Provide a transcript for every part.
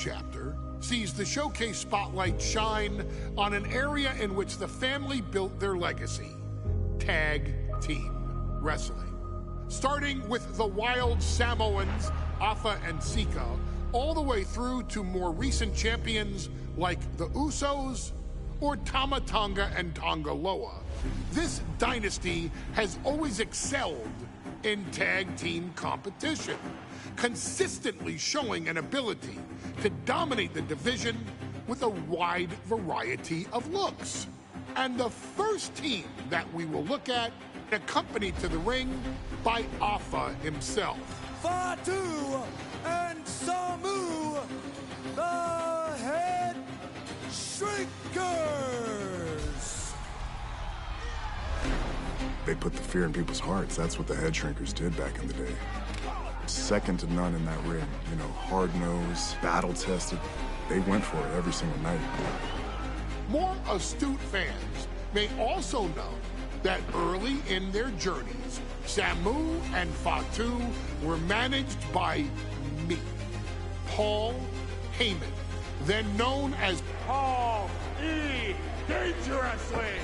chapter sees the showcase spotlight shine on an area in which the family built their legacy: tag team wrestling. Starting with the Wild Samoans, Afa and Sika, all the way through to more recent champions like the Usos or Tama Tonga and Tonga Loa. This dynasty has always excelled in tag team competition, consistently showing an ability to dominate the division with a wide variety of looks. And the first team that we will look at, accompanied to the ring by Afa himself. Fatu and Samu, the Head Shrinkers. They put the fear in people's hearts. That's what the Head Shrinkers did back in the day. Second to none in that ring. You know, hard-nosed, battle-tested. They went for it every single night. More astute fans may also know that early in their journeys, Samu and Fatu were managed by me, Paul Heyman, then known as Paul E. Dangerously.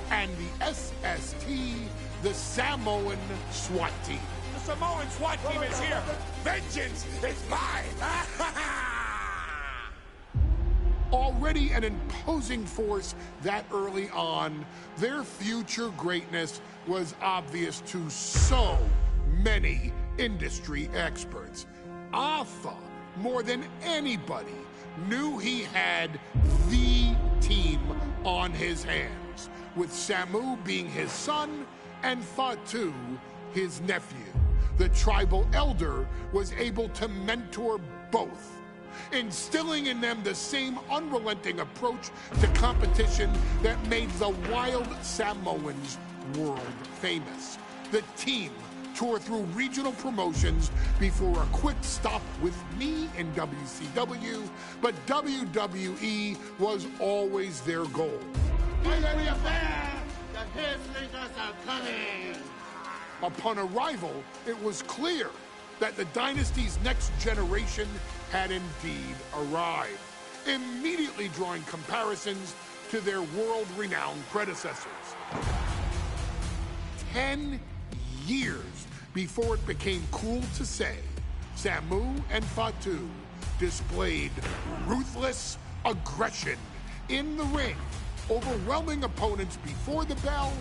And the SST, the Samoan SWAT team. The Samoan SWAT team is here. Vengeance is mine. Already an imposing force that early on, their future greatness was obvious to so many industry experts. Afa, more than anybody, knew he had the team on his hands, with Samu being his son and Fatu his nephew. The tribal elder was able to mentor both, instilling in them the same unrelenting approach to competition that made the Wild Samoans world famous. The team toured through regional promotions before a quick stop with me in WCW, but WWE was always their goal. The Head Shrinkers are coming! Upon arrival, it was clear that the dynasty's next generation had indeed arrived, immediately drawing comparisons to their world-renowned predecessors. 10 years before it became cool to say, Samu and Fatu displayed ruthless aggression in the ring, overwhelming opponents before the bell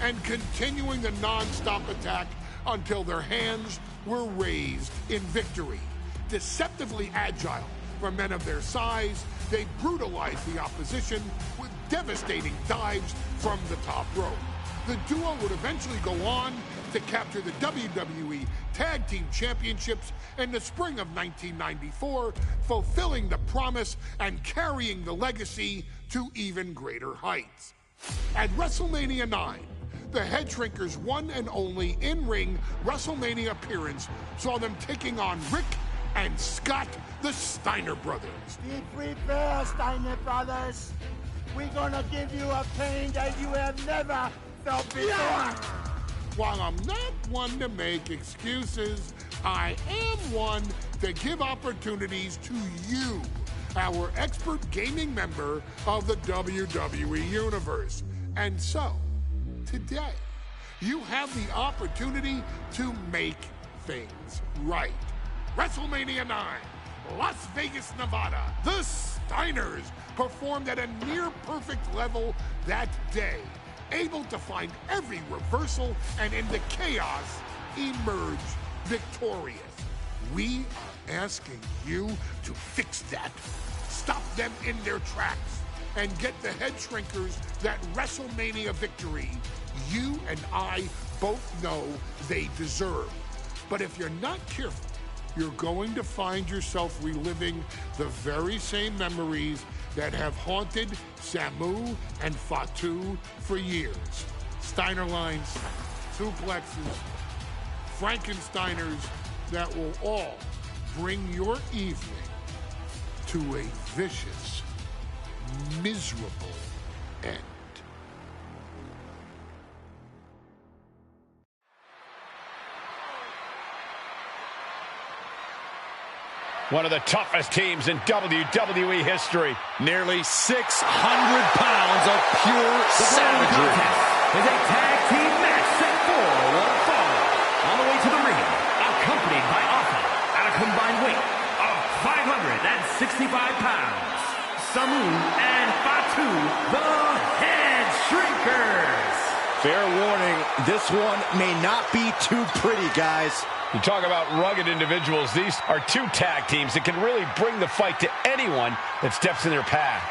and continuing the non-stop attack until their hands were raised in victory. Deceptively agile for men of their size, they brutalized the opposition with devastating dives from the top rope. The duo would eventually go on to capture the WWE Tag Team Championships in the spring of 1994, fulfilling the promise and carrying the legacy to even greater heights. At WrestleMania 9, the Head Shrinkers' one and only in-ring WrestleMania appearance saw them taking on Rick and Scott, the Steiner brothers. Be prepared, Steiner brothers. We're gonna give you a pain that you have never felt before. While I'm not one to make excuses, I am one to give opportunities to you, our expert gaming member of the WWE Universe. And so, today, you have the opportunity to make things right. WrestleMania 9, Las Vegas, Nevada. The Steiners performed at a near-perfect level that day, able to find every reversal and in the chaos emerge victorious. We are asking you to fix that, stop them in their tracks, and get the Head Shrinkers that WrestleMania victory you and I both know they deserve. But if you're not careful, you're going to find yourself reliving the very same memories that have haunted Samu and Fatu for years. Steiner lines, suplexes, Frankensteiners that will all bring your evening to a vicious, miserable end. One of the toughest teams in WWE history. Nearly 600 pounds of pure savagery. Is a tag team match set for one fall. On the way to the ring, accompanied by Alpha at a combined weight of 565 pounds. Samu and Fatu, the Head Shrinkers. Fair warning, this one may not be too pretty, guys. You talk about rugged individuals. These are two tag teams that can really bring the fight to anyone that steps in their path.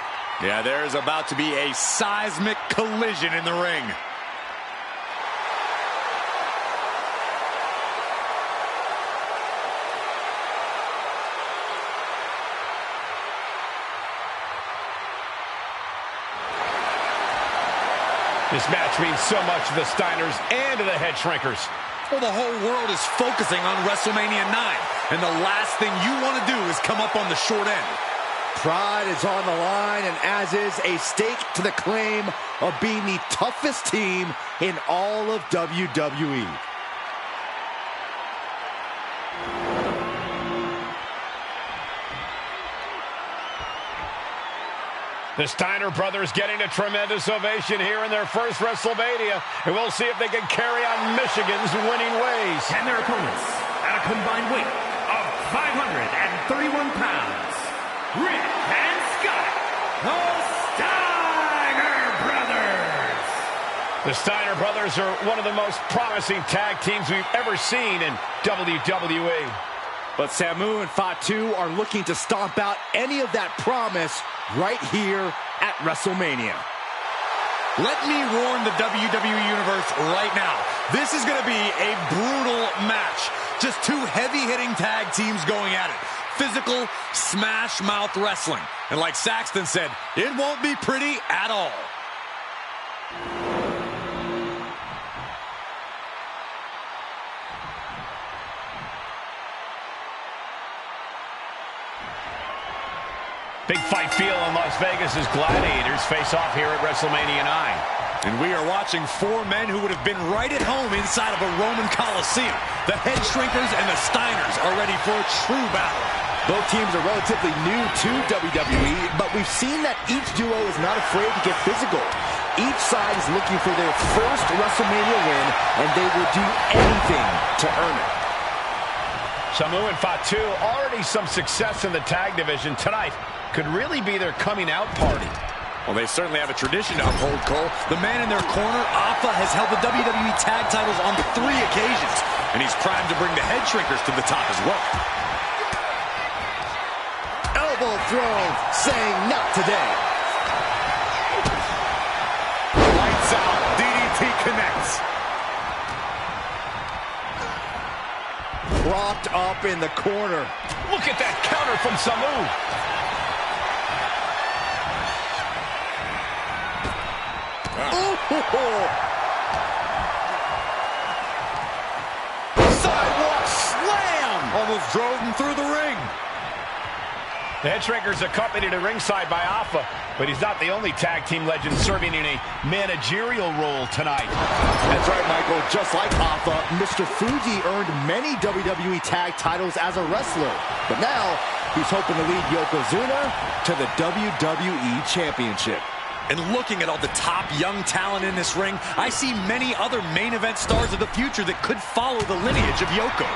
Yeah, there's about to be a seismic collision in the ring. This match means so much to the Steiners and to the Head Shrinkers. Well, the whole world is focusing on WrestleMania 9, and the last thing you want to do is come up on the short end. Pride is on the line, and as is a stake to the claim of being the toughest team in all of WWE. The Steiner brothers getting a tremendous ovation here in their first WrestleMania, and we'll see if they can carry on Michigan's winning ways. And their opponents at a combined weight of 531 pounds, Rick and Scott, the Steiner brothers. The Steiner brothers are one of the most promising tag teams we've ever seen in WWE. But Samu and Fatu are looking to stomp out any of that promise right here at WrestleMania. Let me warn the WWE Universe right now. This is going to be a brutal match. Just two heavy-hitting tag teams going at it. Physical, smash-mouth wrestling. And like Saxton said, it won't be pretty at all. Big fight feel in Las Vegas as Gladiators face off here at WrestleMania 9. And we are watching four men who would have been right at home inside of a Roman Coliseum. The Head Shrinkers and the Steiners are ready for a true battle. Both teams are relatively new to WWE, but we've seen that each duo is not afraid to get physical. Each side is looking for their first WrestleMania win, and they will do anything to earn it. Samu and Fatu, already some success in the tag division tonight, could really be their coming out party. Well, they certainly have a tradition to uphold, Cole. The man in their corner, Alpha, has held the WWE tag titles on 3 occasions, and he's primed to bring the Head Shrinkers to the top as well. Elbow thrown, saying not today. Lights out, DDT connects. Propped up in the corner. Look at that counter from Samu. Sidewalk slam! Almost drove him through the ring. The Head Shrinkers accompanied at ringside by Alpha, but he's not the only tag team legend serving in a managerial role tonight. That's right, Michael. Just like Alpha, Mr. Fuji earned many WWE tag titles as a wrestler. But now, he's hoping to lead Yokozuna to the WWE Championship. And looking at all the top young talent in this ring, I see many other main event stars of the future that could follow the lineage of Yoko.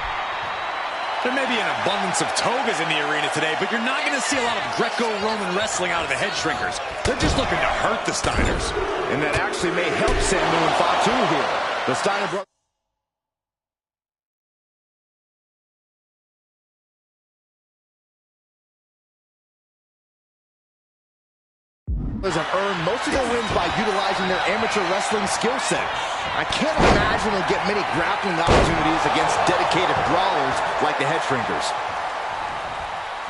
There may be an abundance of togas in the arena today, but you're not going to see a lot of Greco-Roman wrestling out of the Head Shrinkers. They're just looking to hurt the Steiners. And that actually may help Samu and Fatu here. The Steiner brothers have earned most of their wins by utilizing their amateur wrestling skill set. I can't imagine they'll get many grappling opportunities against dedicated brawlers like the Head Shrinkers.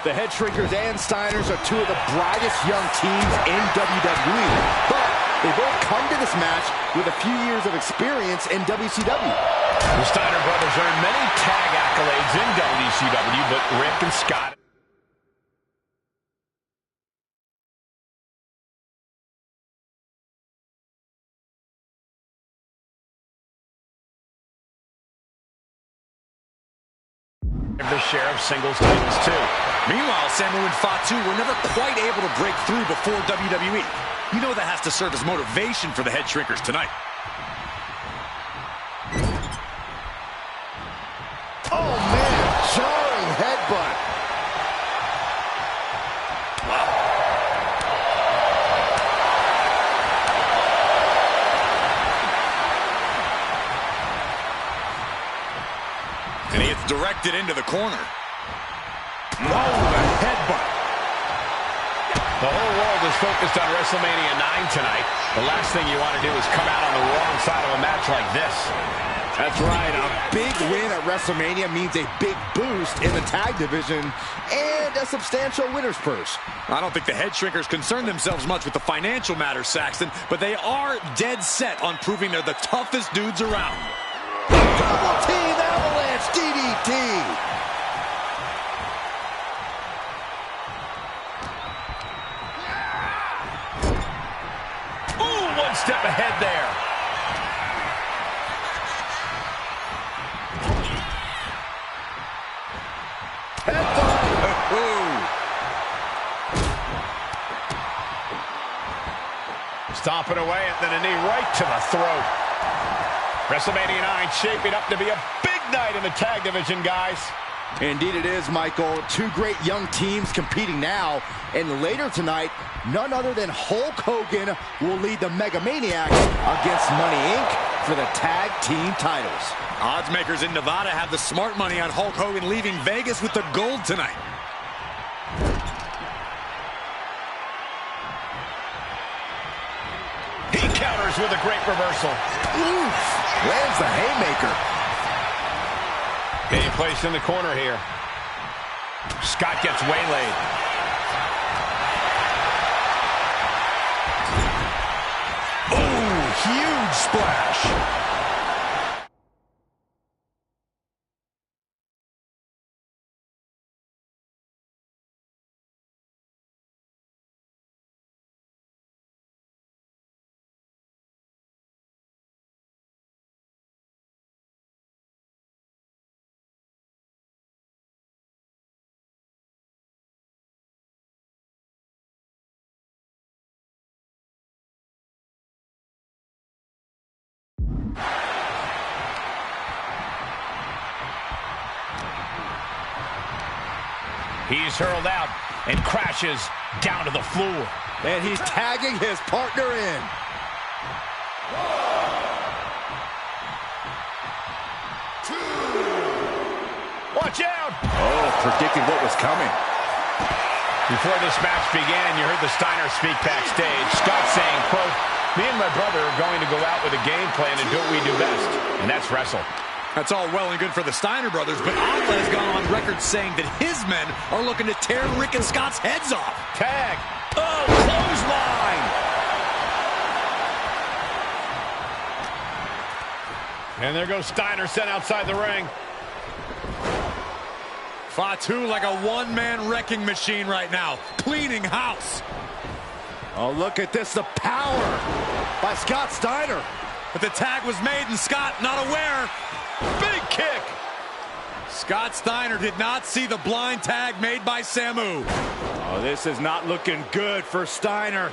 The Head Shrinkers and Steiners are two of the brightest young teams in WWE, but they both come to this match with a few years of experience in WCW. The Steiner brothers earned many tag accolades in WCW, but Rick and Scott the share of singles titles too. Meanwhile, Samu and Fatu were never quite able to break through before WWE. You know that has to serve as motivation for the Head Shrinkers tonight. Oh, man, jarring headbutt. Wow. And he gets directed into the corner. Oh, the headbutt. The whole world is focused on WrestleMania 9 tonight. The last thing you want to do is come out on the wrong side of a match like this. That's right. A big win at WrestleMania means a big boost in the tag division and a substantial winner's purse. I don't think the Head Shrinkers concern themselves much with the financial matters, Saxton, but they are dead set on proving they're the toughest dudes around. Double team avalanche DDT. One step ahead there. Stomping away and then a knee right to the throat. WrestleMania 9 shaping up to be a big night in the tag division, guys. Indeed it is, Michael. Two great young teams competing now. And later tonight, none other than Hulk Hogan will lead the Mega Maniacs against Money Inc. for the tag team titles. Odds makers in Nevada have the smart money on Hulk Hogan leaving Vegas with the gold tonight. He counters with a great reversal. Oof! Lands the haymaker. Being placed in the corner here. Scott gets waylaid. Oh, huge splash. He's hurled out and crashes down to the floor. And he's tagging his partner in. Watch out! Oh, predicting what was coming. Before this match began, you heard the Steiner speak backstage. Scott saying, quote, "Me and my brother are going to go out with a game plan and do what we do best, and that's wrestle." That's all well and good for the Steiner brothers, but Alpha has gone on record saying that his men are looking to tear Rick and Scott's heads off. Tag. Oh, clothesline. And there goes Steiner sent outside the ring. Fatu like a one-man wrecking machine right now, cleaning house. Oh, look at this, the power by Scott Steiner. But the tag was made and Scott not aware. Big kick. Scott Steiner did not see the blind tag made by Samu. Oh, this is not looking good for Steiner.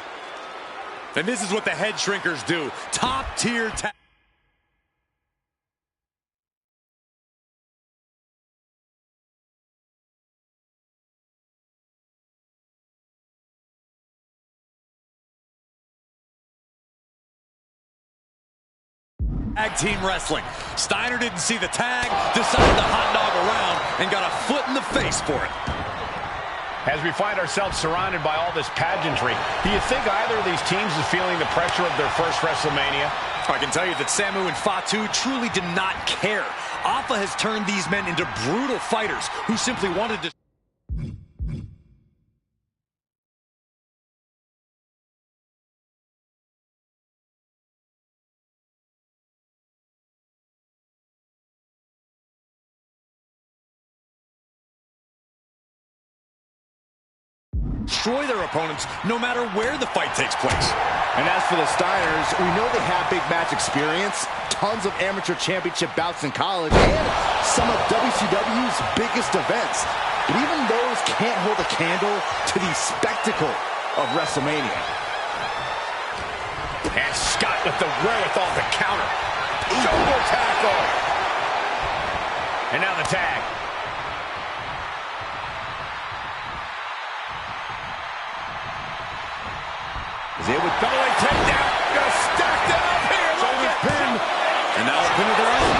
And this is what the Head Shrinkers do. Top-tier tag. Tag team wrestling. Steiner didn't see the tag, decided to hot dog around, and got a foot in the face for it. As we find ourselves surrounded by all this pageantry, do you think either of these teams is feeling the pressure of their first WrestleMania? I can tell you that Samu and Fatu truly did not care. Alpha has turned these men into brutal fighters who simply wanted to... destroy their opponents no matter where the fight takes place. And as for the Steiners, we know they have big match experience, tons of amateur championship bouts in college, and some of WCW's biggest events. But even those can't hold a candle to the spectacle of WrestleMania. And Scott with the wherewithal to counter. Shoulder tackle. And now the tag. Is able to Double-leg takedown. Gonna stack that up here. Look at pin. And now a pin of their own.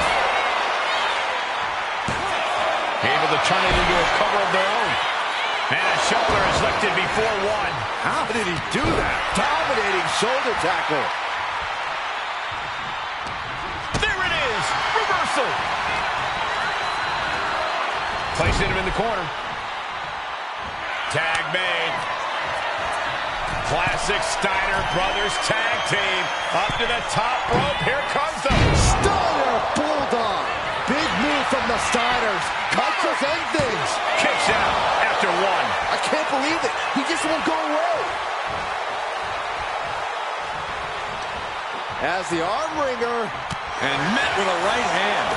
Able to turn it into a cover of their own. And a shoulder is lifted before one. How did he do that? Dominating shoulder tackle. There it is. Reversal. Placing him in the corner. Tag made. Classic Steiner Brothers tag team. Up to the top rope. Here comes the Steiner Bulldog. Big move from the Steiners. Cuts and things. Kicks out after one. I can't believe it. He just won't go away. As the arm wringer. And met with a right hand.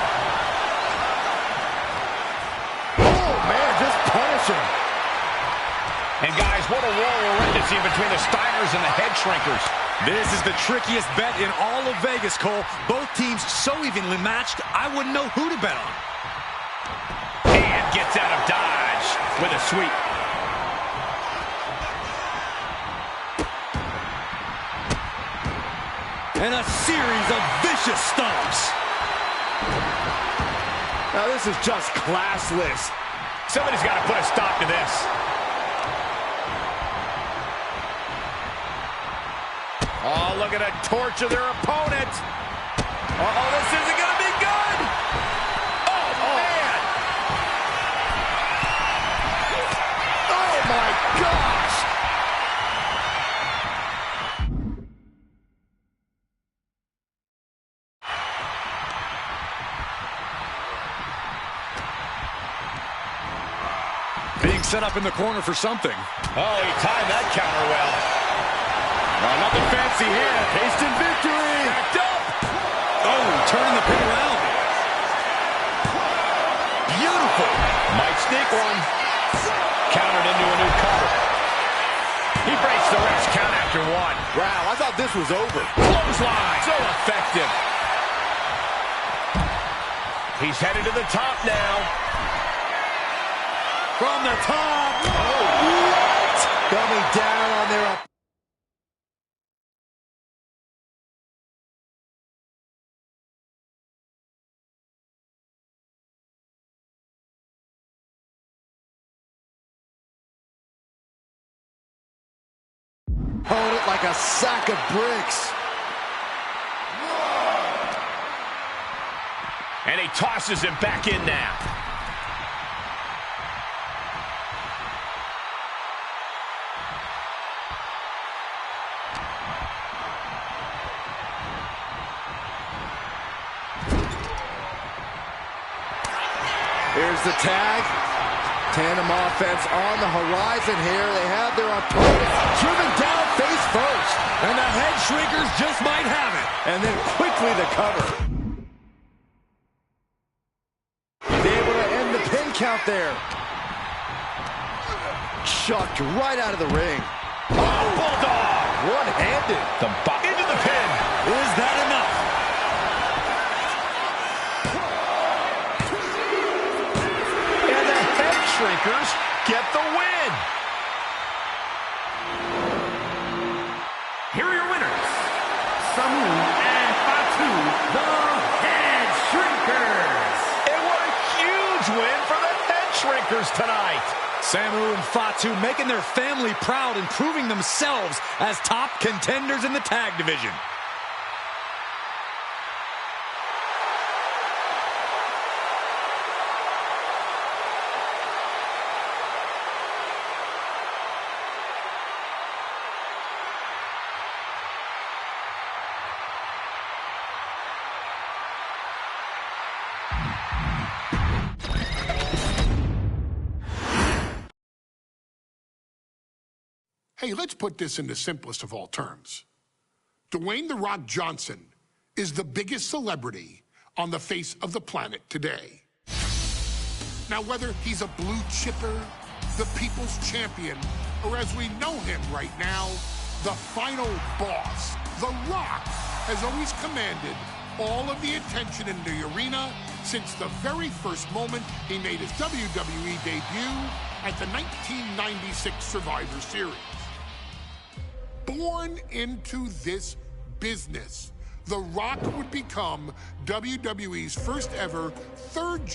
Oh, man, just punishing. And guys, what a war we're witnessing between the Steiners and the Head Shrinkers. This is the trickiest bet in all of Vegas, Cole. Both teams so evenly matched, I wouldn't know who to bet on. And gets out of dodge with a sweep. And a series of vicious stomps. Now this is just classless. Somebody's got to put a stop to this. Oh, look at a torture their opponent. Uh-oh, this isn't going to be good. Oh, man. Oh, my gosh. Being set up in the corner for something. Oh, he timed that counter well. Nothing fancy here. Instant victory. Backed up. Oh, turning the pin around. Beautiful. Might sneak one. Countered into a new cover. He breaks the ref's count after one. Wow, I thought this was over. Clothesline. So effective. He's headed to the top now. From the top. Oh, what? Coming down on their... Opponent like a sack of bricks. And he tosses him back in now. Here's the tag. Tandem offense on the horizon here. They have their opponent driven down face first. And the Head Shrinkers just might have it. And then quickly the cover. He's able to end the pin count there. Chucked right out of the ring. Oh, Bulldog. One-handed. Into the pin. Is that enough? And the Head Shrinkers get the win. Here are your winners, Samu and Fatu, the Head Shrinkers. And what a huge win for the Head Shrinkers tonight. Samu and Fatu making their family proud and proving themselves as top contenders in the tag division. Hey, let's put this in the simplest of all terms. Dwayne "The Rock" Johnson is the biggest celebrity on the face of the planet today. Now, whether he's a blue chipper, the people's champion, or as we know him right now, the final boss, The Rock has always commanded all of the attention in the arena since the very first moment he made his WWE debut at the 1996 Survivor Series. Born into this business, The Rock would become WWE's first ever third